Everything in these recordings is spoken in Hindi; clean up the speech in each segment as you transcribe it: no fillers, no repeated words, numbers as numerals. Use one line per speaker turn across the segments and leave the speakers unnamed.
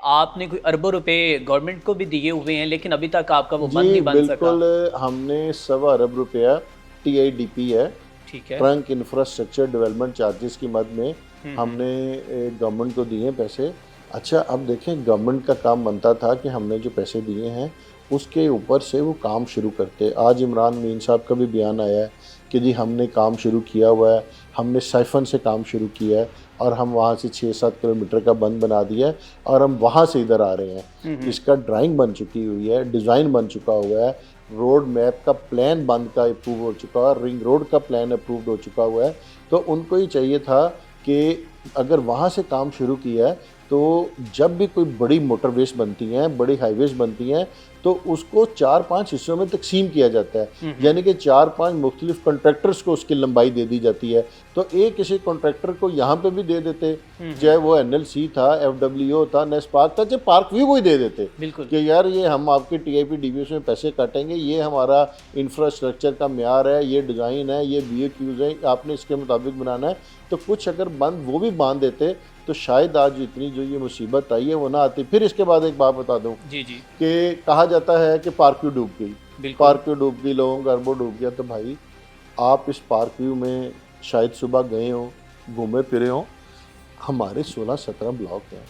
आपने कोई अरबों रुपए गवर्नमेंट को भी दिए हुए हैं, लेकिन अभी तक आपका वो बंद
जी
नहीं बन सका।
बिल्कुल, हमने 1.25 अरब TIDP है,
ठीक है।
ट्रंक इंफ्रास्ट्रक्चर डेवलपमेंट चार्जेस की मद में
हम्म।
हमने गवर्नमेंट को दिए पैसे। अच्छा, अब देखें, गवर्नमेंट का काम बनता था कि हमने जो पैसे दिए हैं उसके ऊपर से वो काम शुरू करते। आज इमरान मीन साहब का भी बयान आया है कि जी हमने काम शुरू किया हुआ है, हमने साइफन से काम शुरू किया है और हम वहाँ से 6-7 किलोमीटर का बंद बना दिया है और हम वहाँ से इधर आ रहे हैं। इसका ड्राइंग बन चुकी हुई है, डिज़ाइन बन चुका हुआ है, रोड मैप का प्लान बंद का अप्रूव हो चुका है, रिंग रोड का प्लान अप्रूव्ड हो चुका हुआ है। तो उनको ही चाहिए था कि अगर वहाँ से काम शुरू किया है तो जब भी कोई बड़ी मोटरवेज बनती हैं, बड़ी हाईवेज बनती हैं, तो उसको 4-5 हिस्सों में तकसीम किया जाता है, यानी कि 4-5 मुख्तलिफ कॉन्ट्रैक्टर्स को उसकी लंबाई दे दी जाती है। तो एक किसी कॉन्ट्रैक्टर को यहाँ पे भी दे देते, चाहे वो NLC था, FWO था, नेस्पार्क था, चाहे पार्क व्यू को ही दे देते
बिल्कुल।
कि यार ये हम आपके TIP DBS में पैसे काटेंगे, ये हमारा इंफ्रास्ट्रक्चर का म्यार है, ये डिज़ाइन है, ये BOQs है, आपने इसके मुताबिक बनाना है। तो कुछ अगर बंद वो भी बांध देते तो शायद आज इतनी जो ये मुसीबत आई है वो ना आती। फिर इसके बाद एक बात बता दूं
जी जी।
कि कहा जाता है कि पार्क व्यू डूब गई,
बिल्कुल।
पार्क व्यू डूब गई, लोगों का अरबों डूब गया। तो भाई आप इस पार्क व्यू में शायद सुबह गए हो, घूमे फिरे हो, हमारे 16-17 ब्लॉक हैं,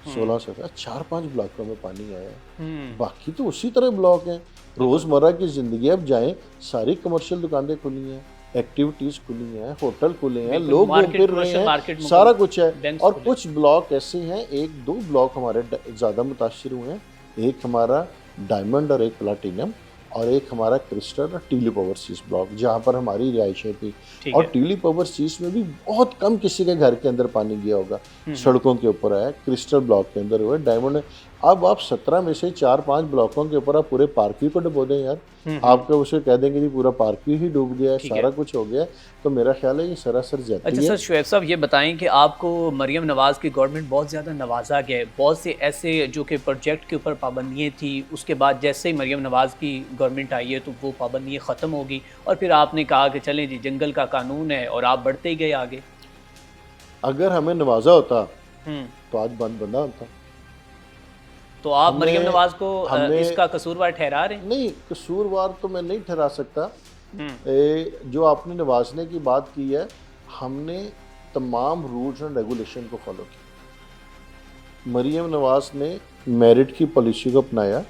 16-17 4-5 ब्लॉकों में पानी आया है, बाकी तो उसी तरह ब्लॉक हैं। रोज़मर्रा की ज़िंदगी अब जाएं, सारी कमर्शियल दुकानें खुली हैं, एक्टिविटीज़ खुली हैं, होटल खुले हैं, लोग घूम
मार्केट,
फिर रहे
कमर्शियल
हैं,
मार्केट,
सारा कुछ है।
बैंक्स
और
खुले।
कुछ ब्लॉक ऐसे हैं, 1-2 ब्लॉक हमारे ज़्यादा मुतासर हुए हैं, एक हमारा डायमंड और एक प्लाटिनम और एक हमारा क्रिस्टल और ट्यूलिप ओवरसीज ब्लॉक, जहाँ पर हमारी रिहाइशें थी।
ठीक
और
है।
ट्यूलिप ओवरसीज में भी बहुत कम किसी के घर के अंदर पानी गया होगा, सड़कों के ऊपर आया, क्रिस्टल ब्लॉक के अंदर हुआ, डायमंड। अब आप 17 में से 4-5 ब्लॉकों के ऊपर आप पूरे पार्क व्यू को डुबो दें यार, आपको उसे कह देंगे जी पूरा पार्क व्यू ही डूब गया है, सारा कुछ हो गया है। तो मेरा ख्याल है ये सरासर ज्यादती
अच्छा
है।
सर, शुएब साहब ये बताएं कि आपको मरियम नवाज़ की गवर्नमेंट बहुत ज़्यादा नवाजा गया है, बहुत से ऐसे जो कि प्रोजेक्ट के ऊपर पाबंदियाँ थी, उसके बाद जैसे ही मरियम नवाज़ की गवर्नमेंट आई है तो वो पाबंदियाँ ख़त्म होगी और फिर आपने कहा कि चलें जी जंगल का कानून है और आप बढ़ते ही गए आगे।
अगर हमें नवाजा होता
हम्म।
तो आज बंद बंदा होता।
तो आप
हमने
मरियम नवाज़ को
हमने
इसका कसूरवार ठहरा रहे हैं?
नहीं, कसूरवार तो मैं नहीं ठहरा सकता।
हम्म।
जो आपने नवाजने की बात की है, हमने तमाम रूल्स एंड रेगुलेशन को फॉलो किया। मरियम नवाज ने मेरिट की पॉलिसी को अपनाया,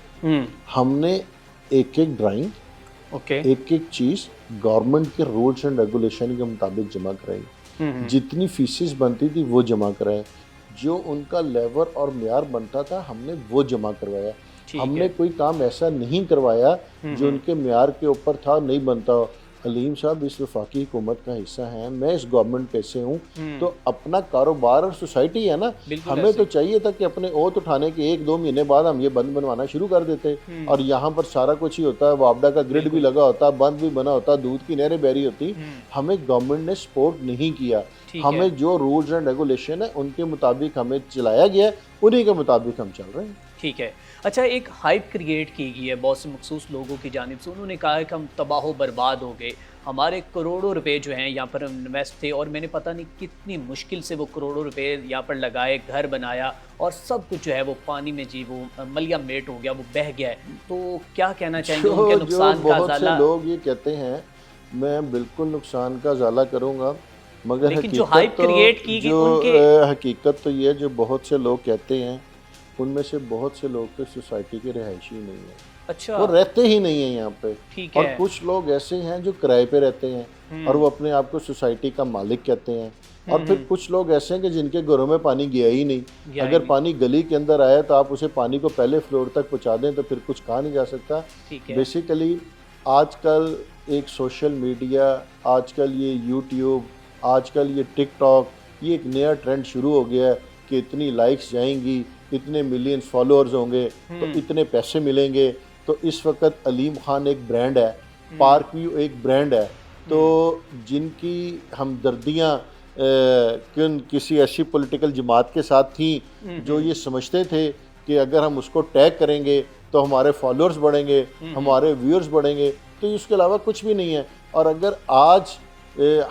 हमने एक एक ड्राइंग,
ओके।
एक एक चीज़ गवर्नमेंट के रूल्स एंड रेगुलेशन के मुताबिक जमा कराई, जितनी फीसिस बनती थी वो जमा कराए, जो उनका लेवल और म्यार बनता था हमने वो जमा करवाया। हमने कोई काम ऐसा नहीं करवाया जो उनके म्यार के ऊपर था, नहीं बनता हो। अलीम साहब इस वफाकी हुकूमत का हिस्सा हैं, मैं इस गवर्नमेंट पे से हूँ, तो अपना कारोबार और सोसाइटी है ना, हमें तो चाहिए था कि अपने ओत उठाने के 1-2 महीने बाद हम ये बंद बनवाना शुरू कर देते और यहाँ पर सारा कुछ ही होता है, वापडा का ग्रिड भी लगा होता, बंद भी बना होता, दूध की नहरें बहरी होती। हमें गवर्नमेंट ने सपोर्ट नहीं किया, हमें जो रूल्स एंड रेगुलेशन है उनके मुताबिक हमें चलाया गया, उन्हीं के मुताबिक हम चल रहे हैं।
ठीक है। अच्छा, एक हाइप क्रिएट की गई है बहुत से मखसूस लोगों की जानिब से, उन्होंने कहा है कि हम तबाह बर्बाद हो गए, हमारे करोड़ों रुपए जो हैं यहाँ पर इन्वेस्ट थे और मैंने पता नहीं कितनी मुश्किल से वो करोड़ों रुपए यहाँ पर लगाए, घर बनाया और सब कुछ जो है वो पानी में जी वो मलिया मेट हो गया, वो बह गया है। तो क्या कहना चाहेंगे उनके नुकसान का
बहुत से
ज़ाला?
लोग ये कहते हैं, मैं बिल्कुल नुकसान का ज़ाला करूँगा, मगर
लेकिन जो हाइप क्रिएट की गई उनके
हकीकत तो ये जो बहुत से लोग कहते हैं, उनमें से बहुत से लोग तो सोसाइटी के रिहायशी नहीं है।
अच्छा,
वो रहते ही नहीं है यहाँ पे।
ठीक
और
है।
कुछ लोग ऐसे हैं जो किराए पे रहते हैं और वो अपने आप को सोसाइटी का मालिक कहते हैं। और फिर कुछ लोग ऐसे हैं कि जिनके घरों में पानी गया ही नहीं। अगर पानी गली के अंदर आया तो आप उसे पानी को पहले फ्लोर तक पहुँचा दें तो फिर कुछ कहा नहीं जा सकता। बेसिकली आजकल एक सोशल मीडिया, आजकल ये यूट्यूब, आजकल ये टिकटॉक, ये एक नया ट्रेंड शुरू हो गया है कि इतनी लाइक्स जाएंगी, इतने मिलियंस फॉलोअर्स होंगे तो इतने पैसे मिलेंगे। तो इस वक्त अलीम खान एक ब्रांड है, पार्क व्यू एक ब्रांड है। तो जिनकी हमदर्दियाँ किसी ऐसी पॉलिटिकल जमात के साथ थी जो ये समझते थे कि अगर हम उसको टैग करेंगे तो हमारे फॉलोअर्स बढ़ेंगे, हमारे व्यूअर्स बढ़ेंगे, तो इसके अलावा कुछ भी नहीं है। और अगर आज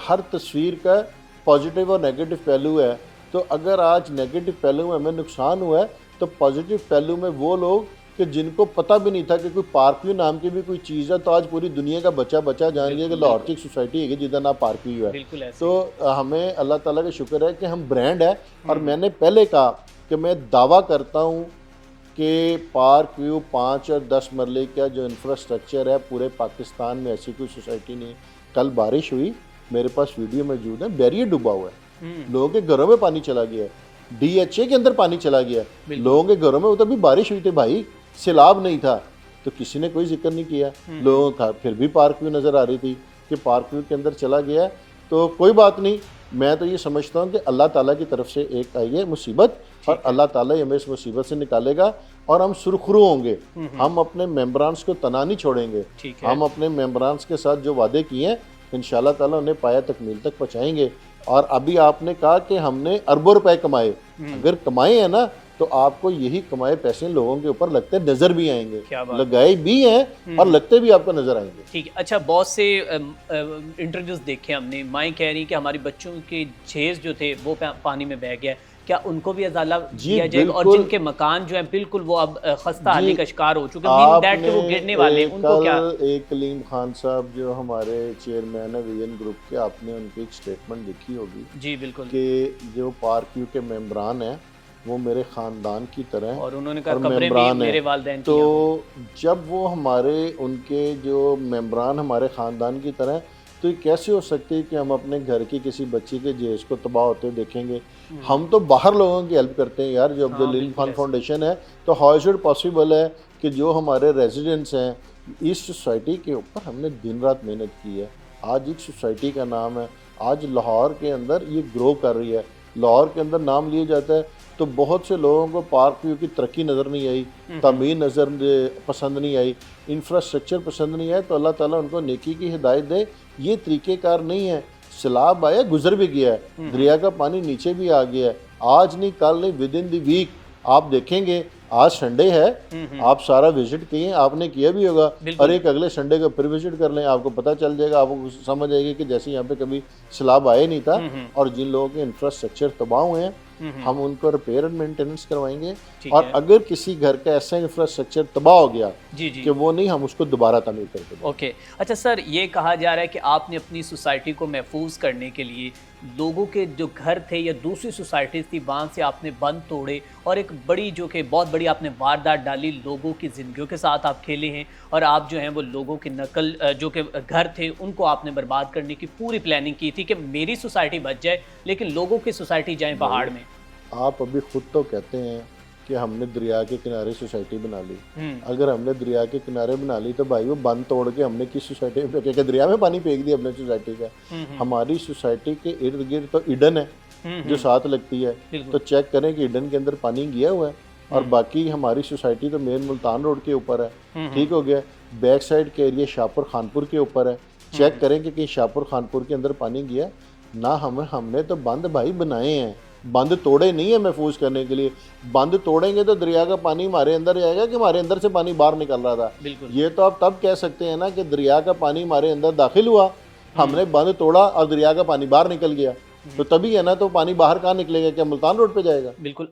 हर तस्वीर का पॉजिटिव और नेगेटिव पहलू है, तो अगर आज नेगेटिव पहलू में हमें नुकसान हुआ है तो पॉजिटिव पहलू में वो लोग कि जिनको पता भी नहीं था कि कोई पार्क व्यू नाम की भी कोई चीज़ है, तो आज पूरी दुनिया का बच्चा बच्चा जान लिया कि लाहौर की एक सोसाइटी है जिसका नाम पार्क व्यू है।
बिल्कुल ऐसे
तो हमें अल्लाह ताला का शुक्र है कि हम ब्रांड है। और मैंने पहले कहा कि मैं दावा करता हूँ कि पार्क व्यू 5 और 10 मरले का जो इंफ्रास्ट्रक्चर है पूरे पाकिस्तान में ऐसी कोई सोसाइटी नहीं। कल बारिश हुई, मेरे पास वीडियो मौजूद है, बैरियर डूबा हुआ है, लोगों के घरों में पानी चला गया है, DHA के अंदर पानी चला गया है, लोगों के घरों में, उधर भी बारिश हुई थी भाई, सैलाब नहीं था, तो किसी ने कोई जिक्र नहीं किया। लोगों का फिर भी पार्क व्यू नज़र आ रही थी कि पार्क व्यू के अंदर चला गया है। तो कोई बात नहीं, मैं तो ये समझता हूँ कि अल्लाह ताला की तरफ से एक आई है मुसीबत, और अल्लाह ताला ही हमें इस मुसीबत से निकालेगा और हम सुरखरू होंगे। हम अपने मेम्बरान्स को तना नहीं छोड़ेंगे, हम अपने मेम्बरान्स के साथ जो वादे किए हैं इंशाल्लाह ताला उन्हें पाया तकमील तक पहुँचाएंगे। और अभी आपने कहा कि हमने अरबों रुपए कमाए, अगर कमाए हैं ना तो आपको यही कमाए पैसे लोगों के ऊपर लगते नजर भी आएंगे, लगाए भी हैं और लगते भी आपको नजर आएंगे।
ठीक है। अच्छा, बहुत से इंटरव्यूज देखे हमने, माएँ कह रही कि हमारे बच्चों के झेज जो थे वो पानी में बह गया, क्या उनको भी अजाला दिया जाएगा? और जिनके मकान जो है बिल्कुल वो अब खस्ता हाली का शिकार हो चुके हैं, दैट के वो गिरने वाले हैं, उनको क्या?
एक कलीम खान साहब जो हमारे चेयरमैन है विजन ग्रुप के, आपने उनकी एक स्टेटमेंट देखी होगी।
जी बिल्कुल।
कि जो पार्क व्यू के मेम्बरान हैं वो मेरे ख़ानदान की तरह हैं,
और उन्होंने कहा कब्रें भी मेरे वालिदैन की।
तो जब वो हमारे उनके जो मेम्बरान हमारे ख़ानदान की तरह, तो ये कैसे हो सकती है कि हम अपने घर की किसी बच्ची के जेज को तबाह होते देखेंगे? हम तो बाहर लोगों की हेल्प करते हैं यार, जो अब्दुल लील खान फाउंडेशन है, तो हाउ इज इट पॉसिबल है कि जो हमारे रेजिडेंट्स हैं इस सोसाइटी के ऊपर हमने दिन रात मेहनत की है। आज एक सोसाइटी का नाम है, आज लाहौर के अंदर ये ग्रो कर रही है, लाहौर के अंदर नाम लिया जाता है, तो बहुत से लोगों को पार्क व्यू की तरक्की नज़र नहीं आई, तमीर नज़र पसंद नहीं आई, इंफ्रास्ट्रक्चर पसंद नहीं आया, तो अल्लाह ताला उनको नेकी की हिदायत दे। ये तरीक़ेकार नहीं है, सैलाब आया गुजर भी गया है, दरिया का पानी नीचे भी आ गया है, आज नहीं कल नहीं, विद इन द वीक आप देखेंगे। आज संडे है, आप सारा विजिट किए, आपने किया भी होगा, और एक अगले संडे को फिर विजिट कर लें, आपको पता चल जाएगा, आपको समझ आएगी कि जैसे यहाँ पे कभी सैलाब आया नहीं था। और जिन लोगों के इंफ्रास्ट्रक्चर तबाह हुए हैं हम उनको रिपेयर एंड मेंटेनेंस करवाएंगे, और अगर किसी घर का ऐसा इंफ्रास्ट्रक्चर तबाह हो गया कि वो नहीं, हम उसको दोबारा तमीर कर देंगे।
ओके। अच्छा सर, ये कहा जा रहा है कि आपने अपनी सोसाइटी को महफूज करने के लिए लोगों के जो घर थे या दूसरी सोसाइटीज़ थी वहाँ से आपने बंद तोड़े, और एक बड़ी जो कि बहुत बड़ी आपने वारदात डाली, लोगों की ज़िंदगियों के साथ आप खेले हैं, और आप जो हैं वो लोगों की नकल जो कि घर थे उनको आपने बर्बाद करने की पूरी प्लानिंग की थी कि मेरी सोसाइटी बच जाए लेकिन लोगों की सोसाइटी जाए पहाड़ में।
आप अभी खुद तो कहते हैं कि हमने दरिया के किनारे सोसाइटी बना ली। अगर हमने दरिया के किनारे बना ली तो भाई वो बंद तोड़ के हमने किस सोसाइटी में फेंके? दरिया में पानी फेंक दिया अपने सोसाइटी का। हमारी सोसाइटी के इर्द गिर्द तो ईडन है जो साथ लगती है, तो चेक करें कि ईडन के अंदर पानी गया हुआ है, और बाकी हमारी सोसाइटी तो मेन मुल्तान रोड के ऊपर है, ठीक हो गया। बैक साइड के एरिया शाहपुर खानपुर के ऊपर है, चेक करें कि कहीं शाहपुर खानपुर के अंदर पानी गया ना। हमने तो बंद भाई बनाए हैं, बंद तोड़े नहीं है महफूज करने के लिए। बंद तोड़ेंगे तो दरिया का पानी हमारे अंदर जाएगा कि हमारे अंदर से पानी बाहर निकल रहा था? ये तो आप तब कह सकते हैं ना कि दरिया का पानी हमारे अंदर दाखिल हुआ, हमने बंद तोड़ा और दरिया का पानी बाहर निकल गया, तो तभी है ना। तो पानी बाहर कहाँ निकलेगा? क्या मुल्तान रोड पे जाएगा?
बिल्कुल।